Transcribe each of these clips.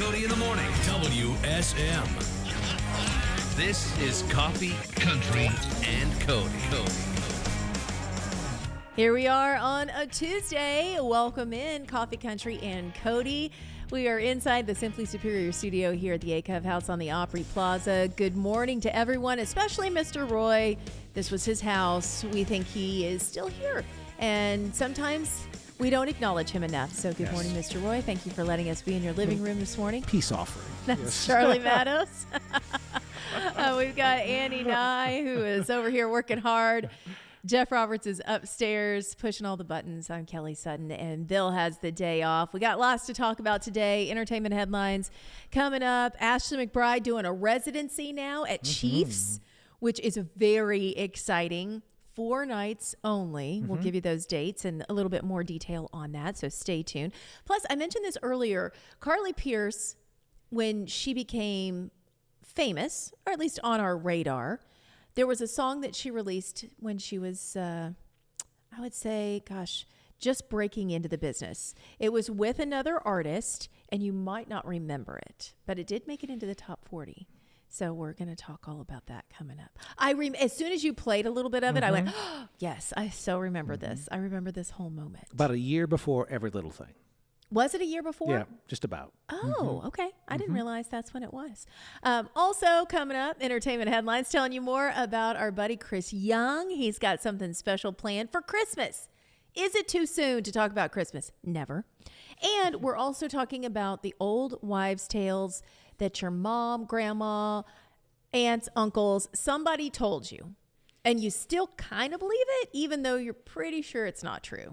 Cody in the morning. WSM. This is Coffee, Country, and Cody. Here we are on a Tuesday. Welcome in Coffee, Country, and Cody. We are inside the Simply Superior studio here at the A-Cove House on the Opry Plaza. Good morning to everyone, especially Mr. Roy. This was his house. We think he is still here. And sometimes we don't acknowledge him enough. So good morning, Mr. Roy. Thank you for letting us be in your living room this morning. Peace offering. That's Charlie Matos. We've got Annie Nye, who is over here working hard. Jeff Roberts is upstairs pushing all the buttons. I'm Kelly Sutton, and Bill has the day off. We got lots to talk about today. Entertainment headlines coming up. Ashley McBride doing a residency now at Chiefs, which is very exciting. 4 nights only. We'll give you those dates and a little bit more detail on that, so stay tuned. Plus, I mentioned this earlier. Carly Pearce, when she became famous, or at least on our radar, there was a song that she released when she was, I would say, just breaking into the business. It was with another artist, and you might not remember it, but it did make it into the top 40. So we're going to talk all about that coming up. As soon as you played a little bit of it, I went, oh, yes, I so remember this. I remember this whole moment. About a year before Every Little Thing. Was it a year before? Yeah, just about. Oh, okay. I didn't realize that's when it was. Also coming up, entertainment headlines telling you more about our buddy Chris Young. He's got something special planned for Christmas. Is it too soon to talk about Christmas? Never. And we're also talking about the old wives' tales that your mom, grandma, aunts, uncles, somebody told you. And you still kind of believe it, even though you're pretty sure it's not true.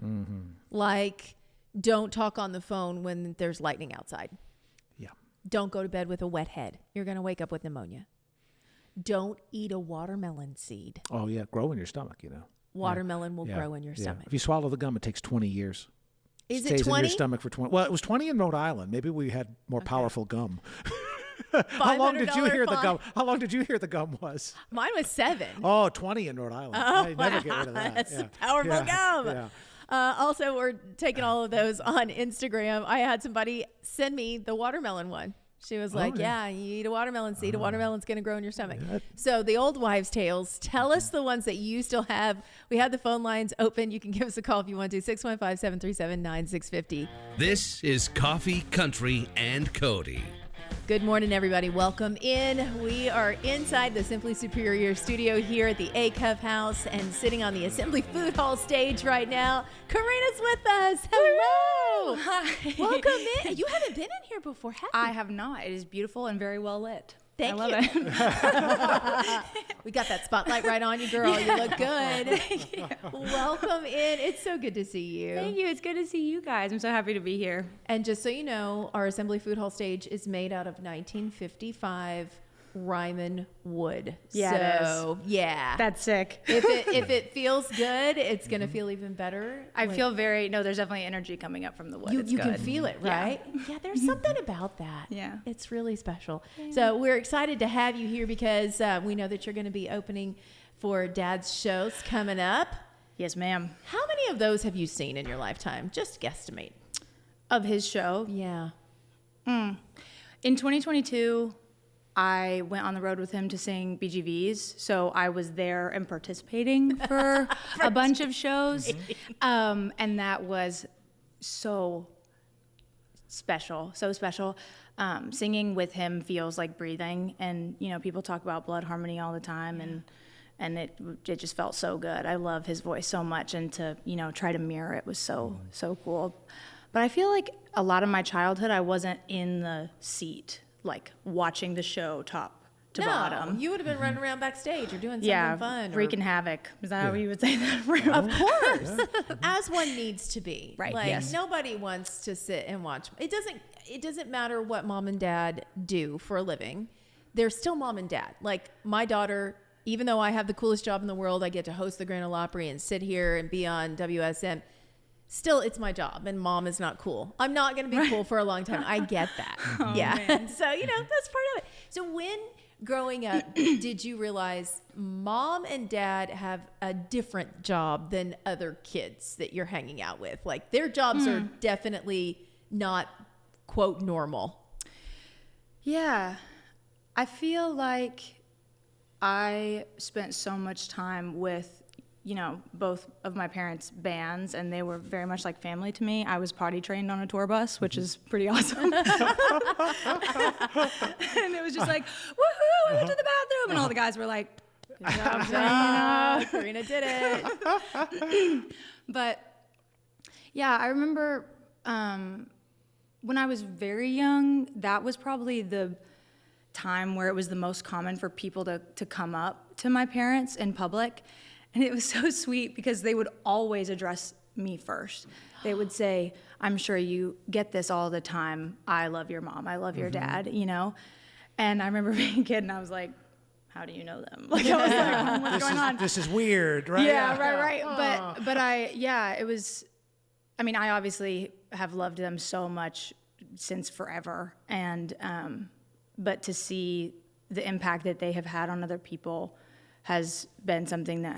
Like, don't talk on the phone when there's lightning outside. Yeah. Don't go to bed with a wet head. You're going to wake up with pneumonia. Don't eat a watermelon seed. Oh, yeah. Grow in your stomach, you know. Watermelon will grow in your stomach. If you swallow the gum, it takes 20 years. Is it stays 20? in your stomach for 20. Well, it was 20 in Rhode Island. Maybe we had more powerful gum. How long did you hear the gum? How long did you hear the gum was? Mine was 7. Oh, 20 in Rhode Island. I never get rid of that. That's powerful gum. Yeah. Also, we're taking all of those on Instagram. I had somebody send me the watermelon one. She was like, yeah, you eat a watermelon seed, a watermelon's going to grow in your stomach. Yeah. So the old wives' tales, tell us the ones that you still have. We have the phone lines open. You can give us a call if you want to, 615-737-9650. This is Coffee, Country, and Cody. Good morning, everybody. Welcome in. We are inside the Simply Superior studio here at the A-Cove House and sitting on the Assembly Food Hall stage right now. Corrina's with us. Hello. Hi. Welcome in. You haven't been in here before, have you? I have not. It is beautiful and very well lit. Thank I love you. it. We got that spotlight right on you, girl. Yeah. You look good. Thank you. Welcome in. It's so good to see you. Thank you. It's good to see you guys. I'm so happy to be here. And just so you know, our Assembly Food Hall stage is made out of 1955 Ryman wood. Yeah, so, it is. Yeah. That's sick. If it feels good, it's going to feel even better. I feel there's definitely energy coming up from the wood. You can feel it, right? Yeah, there's something about that. Yeah. It's really special. Yeah. So we're excited to have you here because we know that you're going to be opening for Dad's shows coming up. Yes, ma'am. How many of those have you seen in your lifetime? Just guesstimate. Of his show? Yeah. In 2022... I went on the road with him to sing BGVs, so I was there and participating for a bunch of shows, and that was so special. Singing with him feels like breathing, and you know, people talk about blood harmony all the time, and it just felt so good. I love his voice so much, and to try to mirror it was so cool. But I feel like a lot of my childhood, I wasn't in the seat, like watching the show top to bottom. You would have been running around backstage or doing something fun. Wreaking havoc. Is that how you would say that? Of course. As one needs to be. Right, like, yes. Nobody wants to sit and watch. It doesn't matter what mom and dad do for a living. They're still mom and dad. Like, my daughter, even though I have the coolest job in the world, I get to host the Grand Ole Opry and sit here and be on WSM. Still, it's my job, and mom is not cool. I'm not going to be cool for a long time. I get that. Man. So, that's part of it. So when growing up, did you realize mom and dad have a different job than other kids that you're hanging out with? Like, their jobs are definitely not, quote, normal. Yeah. I feel like I spent so much time with, both of my parents' bands, and they were very much like family to me. I was potty trained on a tour bus, which is pretty awesome. And it was just like, woohoo, I went to the bathroom. And all the guys were like, good job, Corrina did it. But yeah, I remember when I was very young, that was probably the time where it was the most common for people to come up to my parents in public. And it was so sweet because they would always address me first. They would say, I'm sure you get this all the time. I love your mom. I love your dad, And I remember being a kid and I was like, how do you know them? Like, I was like, what's going on? This is weird, right? Yeah, right. But it was, I obviously have loved them so much since forever. And, but to see the impact that they have had on other people has been something that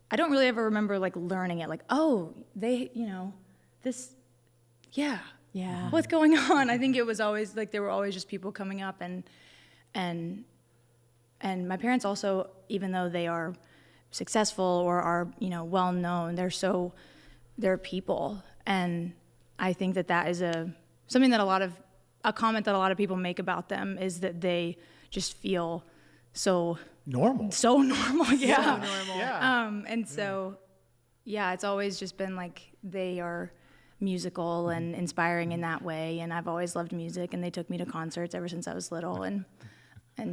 I don't really ever remember like learning it, like, oh, they, this, yeah, what's going on? I think it was always like, there were always just people coming up and my parents also, even though they are successful or are, well known, they're people. And I think that is something that a comment that a lot of people make about them is that they just feel so normal. Yeah. And so, it's always just been like they are musical and inspiring in that way. And I've always loved music, and they took me to concerts ever since I was little and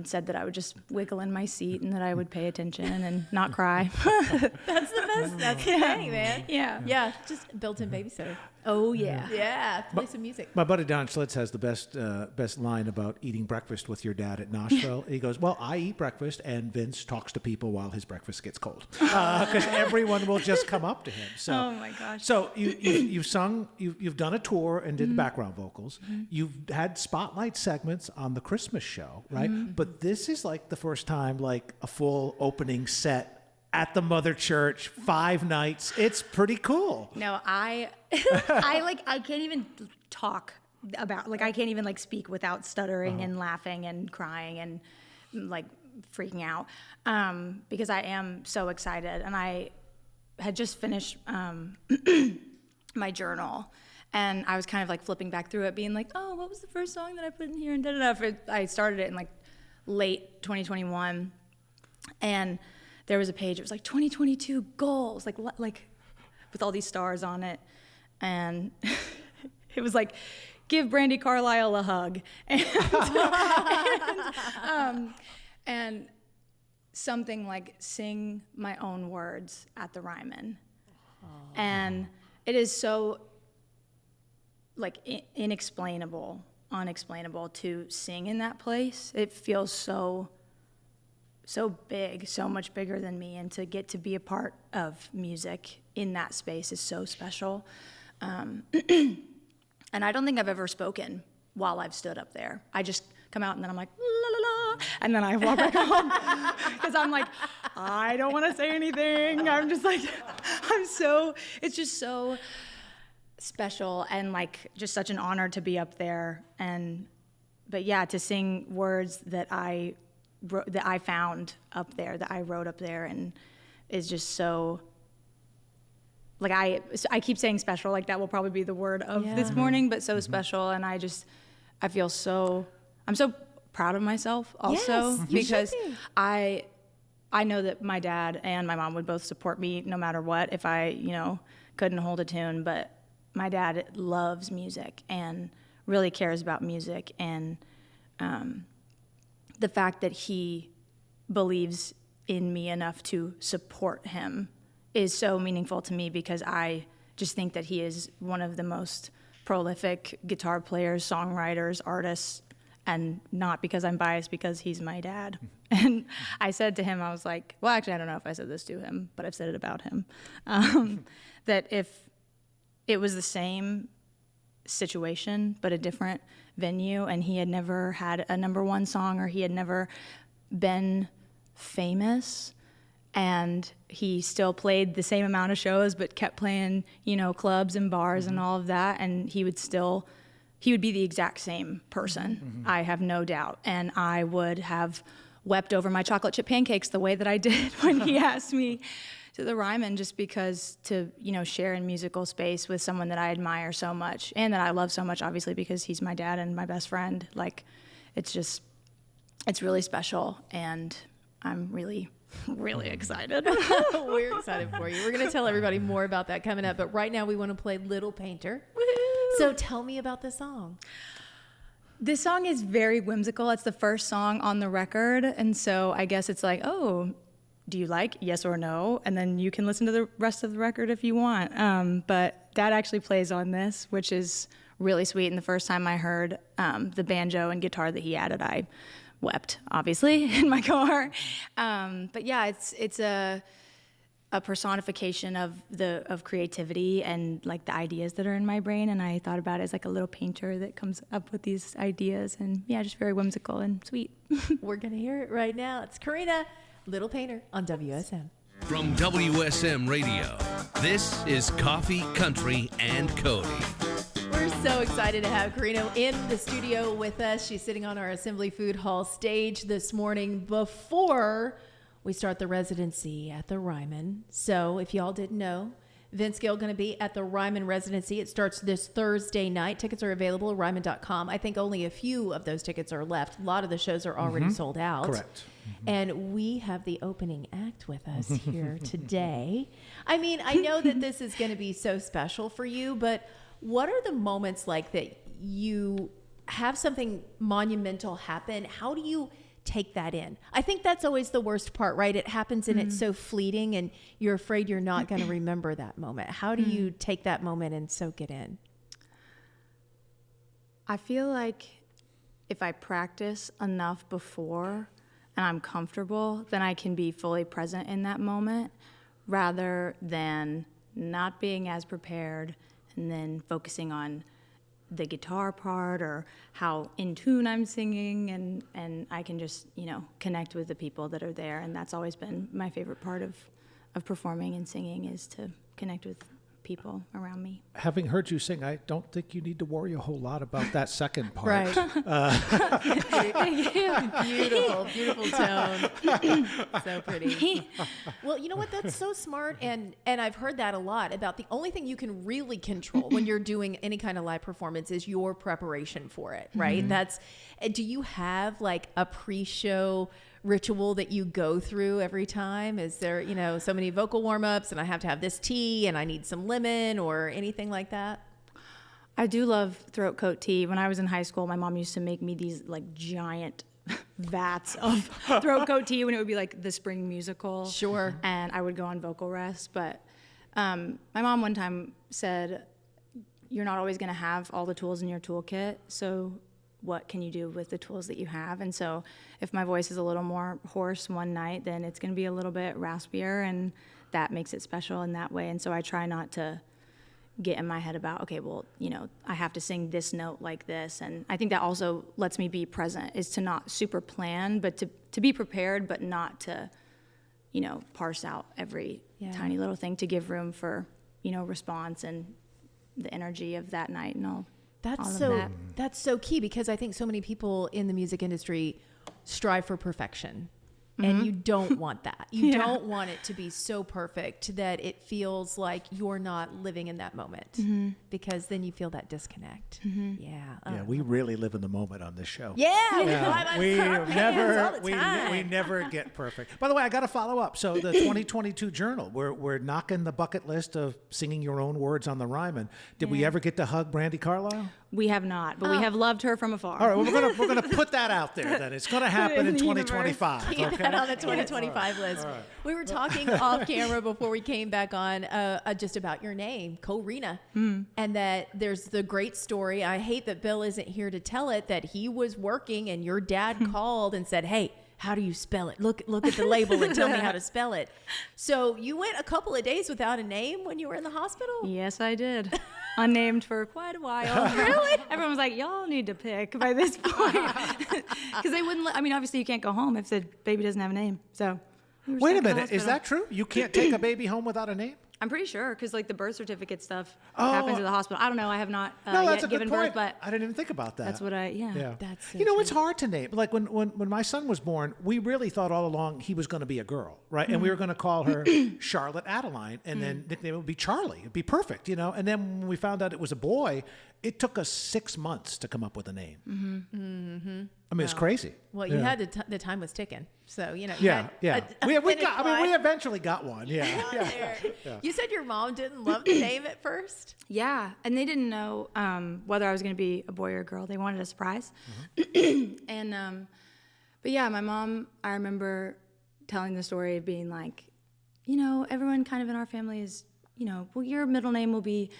said that I would just wiggle in my seat and that I would pay attention and not cry. That's the best. That's the thing, man. Yeah. Yeah. Just built-in babysitter. Oh, yeah. Yeah. Play some music. My buddy Don Schlitz has the best line about eating breakfast with your dad at Nashville. He goes, well, I eat breakfast, and Vince talks to people while his breakfast gets cold. Because everyone will just come up to him. So, oh, my gosh. So you've sung, you've done a tour and did the background vocals. You've had spotlight segments on the Christmas show, right? But this is like the first time, like a full opening set at the Mother Church, 5 nights. It's pretty cool. No, I can't even talk about, like, I can't even like speak without stuttering and laughing and crying and like freaking out, because I am so excited. And I had just finished my journal, and I was kind of like flipping back through it, being like, oh, what was the first song that I put in here? And I started it in like late 2021, and there was a page, it was like 2022 goals, like with all these stars on it. And it was like, give Brandy Carlisle a hug. And something like, sing my own words at the Ryman. And it is so like unexplainable to sing in that place. It feels so big, so much bigger than me, and to get to be a part of music in that space is so special. And I don't think I've ever spoken while I've stood up there. I just come out and then I'm like, la la la, and then I walk back home because I'm like, I don't want to say anything. I'm just like, it's just so special and like just such an honor to be up there. But yeah, to sing words that I found up there, that I wrote up there, and is just so, like, I keep saying special, like that will probably be the word of this morning, but so special. And I'm so proud of myself also, because I know that my dad and my mom would both support me no matter what if I, couldn't hold a tune, but my dad loves music and really cares about music, and the fact that he believes in me enough to support him is so meaningful to me, because I just think that he is one of the most prolific guitar players, songwriters, artists, and not because I'm biased, because he's my dad. And I said to him, I was like, well, actually, I don't know if I said this to him, but I've said it about him, that if it was the same situation but a different venue, and he had never had a #1 song, or he had never been famous, and he still played the same amount of shows but kept playing, clubs and bars and all of that, and he would still he would be the exact same person. I have no doubt. And I would have wept over my chocolate chip pancakes the way that I did when he asked me to the Ryman, just because to, share in musical space with someone that I admire so much and that I love so much, obviously, because he's my dad and my best friend. Like, it's really special, and I'm really, really excited. We're excited for you. We're going to tell everybody more about that coming up, but right now we want to play Little Painter. Woo-hoo! So tell me about the song. This song is very whimsical. It's the first song on the record, and so I guess it's like, oh, do you like yes or no? And then you can listen to the rest of the record if you want. But Dad actually plays on this, which is really sweet. And the first time I heard the banjo and guitar that he added, I wept, obviously, in my car. But yeah, it's a personification of creativity and like the ideas that are in my brain. And I thought about it as like a little painter that comes up with these ideas. And yeah, just very whimsical and sweet. We're going to hear it right now. It's Corrina, Little Painter on WSM. From WSM Radio, this is Coffee, Country, and Cody. We're so excited to have Corrina in the studio with us. She's sitting on our Assembly Food Hall stage this morning before we start the residency at the Ryman. So if y'all didn't know, Vince Gill going to be at the Ryman residency. It starts this Thursday night. Tickets are available at Ryman.com. I think only a few of those tickets are left. A lot of the shows are already sold out. Correct. And we have the opening act with us here today. I mean, I know that this is going to be so special for you, but what are the moments like that you have something monumental happen? How do you take that in? I think that's always the worst part, right? It happens and it's so fleeting and you're afraid you're not going to remember that moment. How do you take that moment and soak it in? I feel like if I practice enough before and I'm comfortable, then I can be fully present in that moment rather than not being as prepared and then focusing on the guitar part or how in tune I'm singing, and I can just, connect with the people that are there. And that's always been my favorite part of performing and singing, is to connect with people around me. Having heard you sing, I don't think you need to worry a whole lot about that second part. Right. Beautiful, beautiful tone. So pretty. Well, you know what? That's so smart. And I've heard that a lot about the only thing you can really control when you're doing any kind of live performance is your preparation for it, right? Do you have like a pre-show ritual that you go through every time? Is there, so many vocal warm-ups and I have to have this tea and I need some lemon or anything like that? I do love throat coat tea. When I was in high school, my mom used to make me these like giant vats of throat coat tea when it would be like the spring musical. Sure. And I would go on vocal rest. But my mom one time said, you're not always going to have all the tools in your toolkit. So what can you do with the tools that you have? And so if my voice is a little more hoarse one night, then it's going to be a little bit raspier, and that makes it special in that way. And so I try not to get in my head about, okay, well, I have to sing this note like this. And I think that also lets me be present, is to not super plan, but to be prepared, but not to, parse out every tiny little thing, to give room for, response and the energy of that night and all. That's so key, because I think so many people in the music industry strive for perfection. And you don't want that. You don't want it to be so perfect that it feels like you're not living in that moment, because then you feel that disconnect. Yeah, we really live in the moment on this show. We never get perfect. By the way, I got to follow up. So the 2022 Journal, we're knocking the bucket list of singing your own words on the Ryman. Did we ever get to hug Brandy Carlisle? We have not, but we have loved her from afar. All right, well, we're gonna put that out there. Then it's gonna happen in 2025. Keep that on the 2025 list. Right. We were talking off camera before we came back on just about your name, Corrina, and that there's the great story. I hate that Bill isn't here to tell it, that he was working and your dad called and said, "Hey, how do you spell it? Look at the label and tell me how to spell it." So you went a couple of days without a name when you were in the hospital? Yes, I did. Unnamed for quite a while. Really? Everyone was like, y'all need to pick by this point. Because they wouldn't obviously you can't go home if the baby doesn't have a name. So wait a minute, is that true? You can't take a baby home without a name? I'm pretty sure, because like the birth certificate stuff happens at the hospital. I don't know. I have not No, that's yet a given good point. birth, but I didn't even think about that. that's what Yeah. That's so It's hard to name. Like when my son was born, we really thought all along he was going to be a girl, right? And we were going to call her Charlotte Adeline, and then nickname would be Charlie. It'd be perfect, And then when we found out it was a boy, it took us 6 months to come up with a name. I mean, it's crazy. Well, you had the time was ticking, so you Yeah. We we eventually got one. Yeah. You said your mom didn't love the name at first. yeah. And they didn't know whether I was going to be a boy or a girl. They wanted a surprise. And, but yeah, my mom, I remember telling the story of being like, everyone kind of in our family is, well, your middle name will be,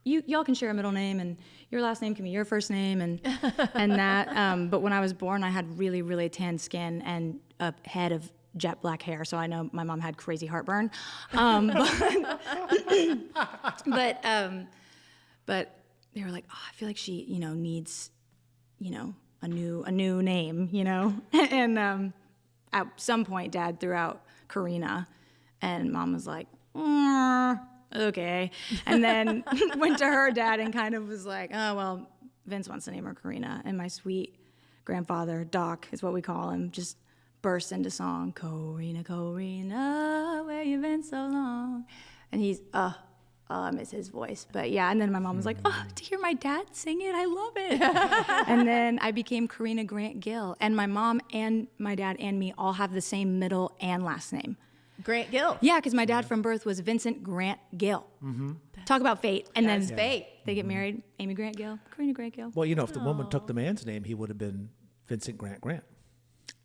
y'all can share a middle name, and your last name can be your first name, and that. But when I was born, I had really, really tan skin and a head of jet black hair, so I know my mom had crazy heartburn. But they were like, oh, I feel like she, needs, a new name, And at some point, Dad threw out Corrina, and Mom was like, okay. And then went to her dad and kind of was like, oh, well, Vince wants to name her Corrina. And my sweet grandfather, Doc is what we call him, just burst into song, Corrina, Corrina, where you been so long? And he's, I miss his voice. But yeah, and then my mom was like, oh, to hear my dad sing it, I love it. And then I became Corrina Grant Gill. And my mom and my dad and me all have the same middle and last name. Grant Gill. Yeah, because my dad from birth was Vincent Grant Gill. Talk about fate. And then fate. They get married. Amy Grant Gill, Corrina Grant Gill. Well, if the woman took the man's name, he would have been Vincent Grant,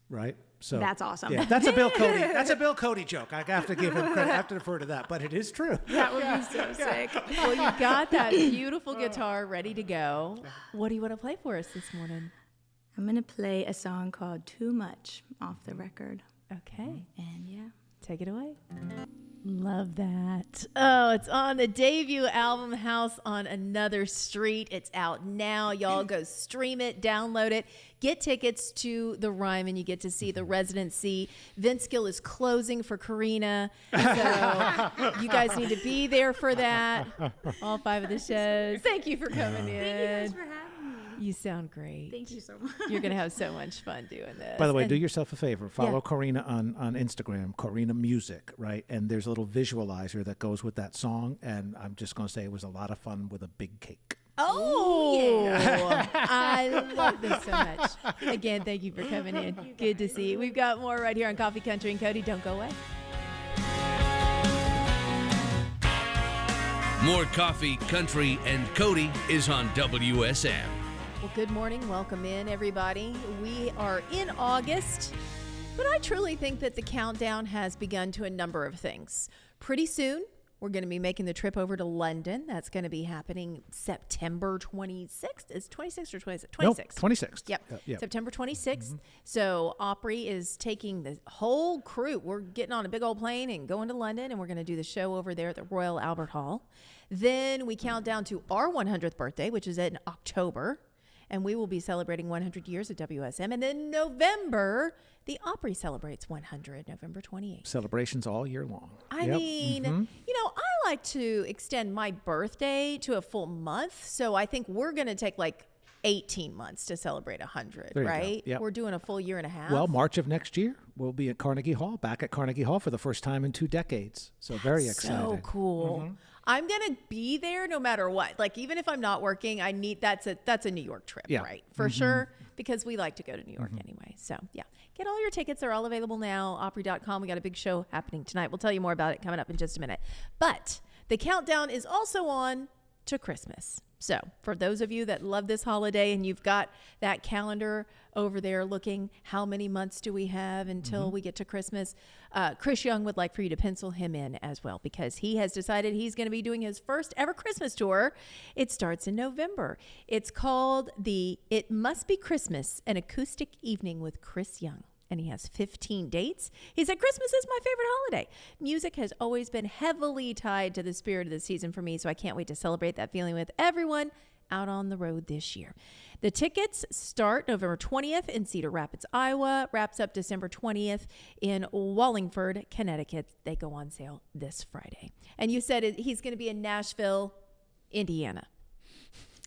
right? So That's awesome. Yeah, that's a Bill Cody. That's a Bill Cody joke. I have to give him credit. I have to defer to that, but it is true. That would be so sick. Well, you got that beautiful guitar ready to go. What do you want to play for us this morning? I'm going to play a song called Too Much off the record. Okay. And yeah. Take it away. Love that. Oh, it's on the debut album, House on Another Street. It's out now. Y'all go stream it, download it, get tickets to the Ryman. You get to see the residency. Vince Gill is closing for Corrina. So you guys need to be there for that. All 5 of the shows. Thank you for coming in. Thank you guys for having me. You sound great. Thank you so much. You're going to have so much fun doing this. By the way, And do yourself a favor. Follow Corrina on Instagram, Corrina Music, right? And there's a little visualizer that goes with that song. And I'm just going to say it was a lot of fun with a big cake. Oh, I love this so much. Again, thank you for coming in. Good to see you. We've got more right here on Coffee Country and Cody. Don't go away. More Coffee, Country, and Cody is on WSM. Well, good morning. Welcome in, everybody. We are in August, but I truly think that the countdown has begun to a number of things. Pretty soon, we're going to be making the trip over to London. That's going to be happening September 26th. Is 26th or 26th? 26th. Nope, 26th. Yep. September 26th. So Opry is taking the whole crew. We're getting on a big old plane and going to London, and we're going to do the show over there at the Royal Albert Hall. Then we count down to our 100th birthday, which is in October, and we will be celebrating 100 years of WSM. And then November, the Opry celebrates 100, November 28th. Celebrations all year long. I mean, I like to extend my birthday to a full month. So I think we're going to take like 18 months to celebrate 100, There you go. right? Yep. We're doing a full year and a half. Well, March of next year, we'll be at Carnegie Hall, back at Carnegie Hall for the first time in 2 decades. So very exciting. So cool. I'm going to be there no matter what. Like, even if I'm not working, that's a New York trip, right? For sure, because we like to go to New York anyway. So, yeah. Get all your tickets. They're all available now. Opry.com. We got a big show happening tonight. We'll tell you more about it coming up in just a minute. But the countdown is also on to Christmas. So for those of you that love this holiday and you've got that calendar over there looking, how many months do we have until we get to Christmas? Chris Young would like for you to pencil him in as well, because he has decided he's going to be doing his first ever Christmas tour. It starts in November. It's called the It Must Be Christmas, an acoustic evening with Chris Young. And he has 15 dates. He said, Christmas is my favorite holiday. Music has always been heavily tied to the spirit of the season for me, so I can't wait to celebrate that feeling with everyone out on the road this year. The tickets start November 20th in Cedar Rapids, Iowa, wraps up December 20th in Wallingford, Connecticut. They go on sale this Friday. And you said he's going to be in Nashville, Indiana.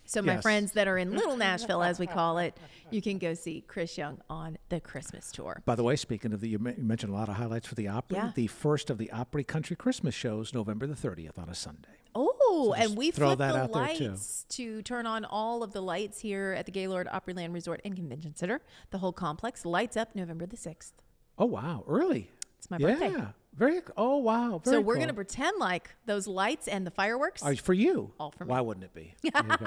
So my friends that are in Little Nashville, as we call it, you can go see Chris Young on the Christmas tour. By the way, speaking of you mentioned a lot of highlights for the Opry. Yeah. The first of the Opry Country Christmas shows, November the 30th on a Sunday. Oh, So and we throw flipped that the out there, too. lights to turn on all of the lights here at the Gaylord Opryland Resort and Convention Center. The whole complex lights up November the 6th. Oh, wow. Early. It's my birthday. Yeah. Oh, wow. Very So we're cool. going to pretend like those lights and the fireworks. For you. All for me. Why wouldn't it be? There you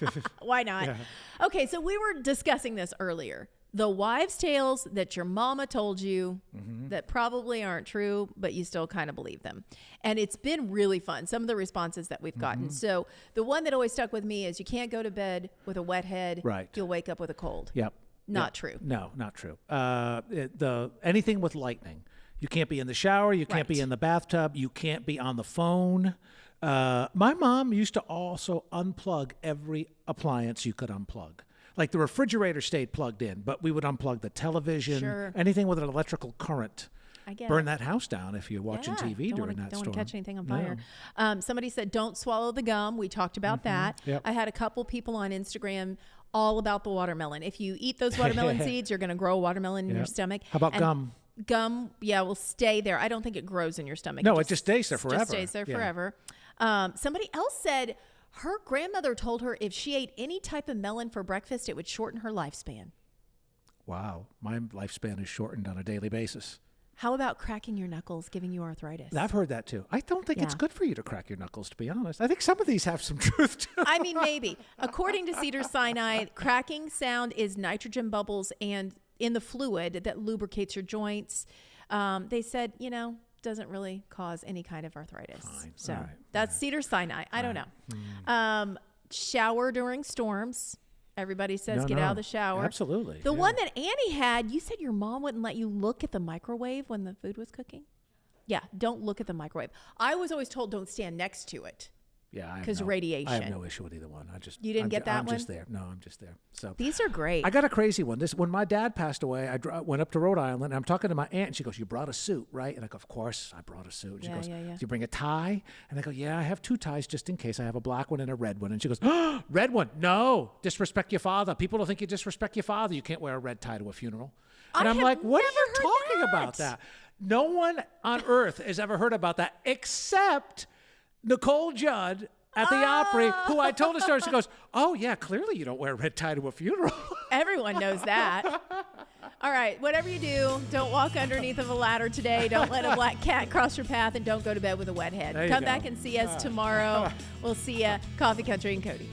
go. Why not? Yeah. Okay, so we were discussing this earlier. The wives' tales that your mama told you that probably aren't true, but you still kind of believe them. And it's been really fun, some of the responses that we've gotten. So the one that always stuck with me is you can't go to bed with a wet head. Right. You'll wake up with a cold. Yep. Not true. No, not true. Anything with lightning. You can't be in the shower. You can't be in the bathtub. You can't be on the phone. My mom used to also unplug every appliance you could unplug. Like the refrigerator stayed plugged in, but we would unplug the television, Sure. anything with an electrical current. I get Burn it. that house down if you're watching TV during that Don't storm. want to catch anything on No. fire. Somebody said, don't swallow the gum. We talked about that. Yep. I had a couple people on Instagram all about the watermelon. If you eat those watermelon seeds, you're going to grow a watermelon in your stomach. How about And gum? Gum, will stay there. I don't think it grows in your stomach. No, it just stays there forever. Just stays there forever. Somebody else said her grandmother told her if she ate any type of melon for breakfast, it would shorten her lifespan. Wow. My lifespan is shortened on a daily basis. How about cracking your knuckles, giving you arthritis? I've heard that too. I don't think it's Yeah. good for you to crack your knuckles, to be honest. I think some of these have some truth to them. I mean, maybe. According to Cedars-Sinai, cracking sound is nitrogen bubbles and in the fluid that lubricates your joints. They said, doesn't really cause any kind of arthritis. Fine. So All right. that's Cedars-Sinai. I don't know. Shower during storms. Everybody says get out of the shower. Absolutely. The one that Annie had, you said your mom wouldn't let you look at the microwave when the food was cooking? Yeah, don't look at the microwave. I was always told don't stand next to it. Yeah, 'Cause radiation. I have no issue with either one. You didn't get that I'm one? just there. No, I'm just there. So These are great. I got a crazy one. When my dad passed away, I went up to Rhode Island. And I'm talking to my aunt, and she goes, "You brought a suit, right?" And I go, "Of course, I brought a suit." And she goes, "Did you bring a tie?" And I go, "Yeah, I have two ties just in case. I have a black one and a red one." And she goes, "Oh, red one? No, disrespect your father. People don't think you disrespect your father. You can't wear a red tie to a funeral." And I'm have like, "What are you never heard talking about that. that?" No one on earth has ever heard about that except Nicole Judd at the Opry, who I told a story. She goes, "Oh, yeah, clearly you don't wear a red tie to a funeral." Everyone knows that. All right, whatever you do, don't walk underneath of a ladder today. Don't let a black cat cross your path, and don't go to bed with a wet head. There you Come go. back and see us tomorrow. We'll see you, Coffee Country and Cody.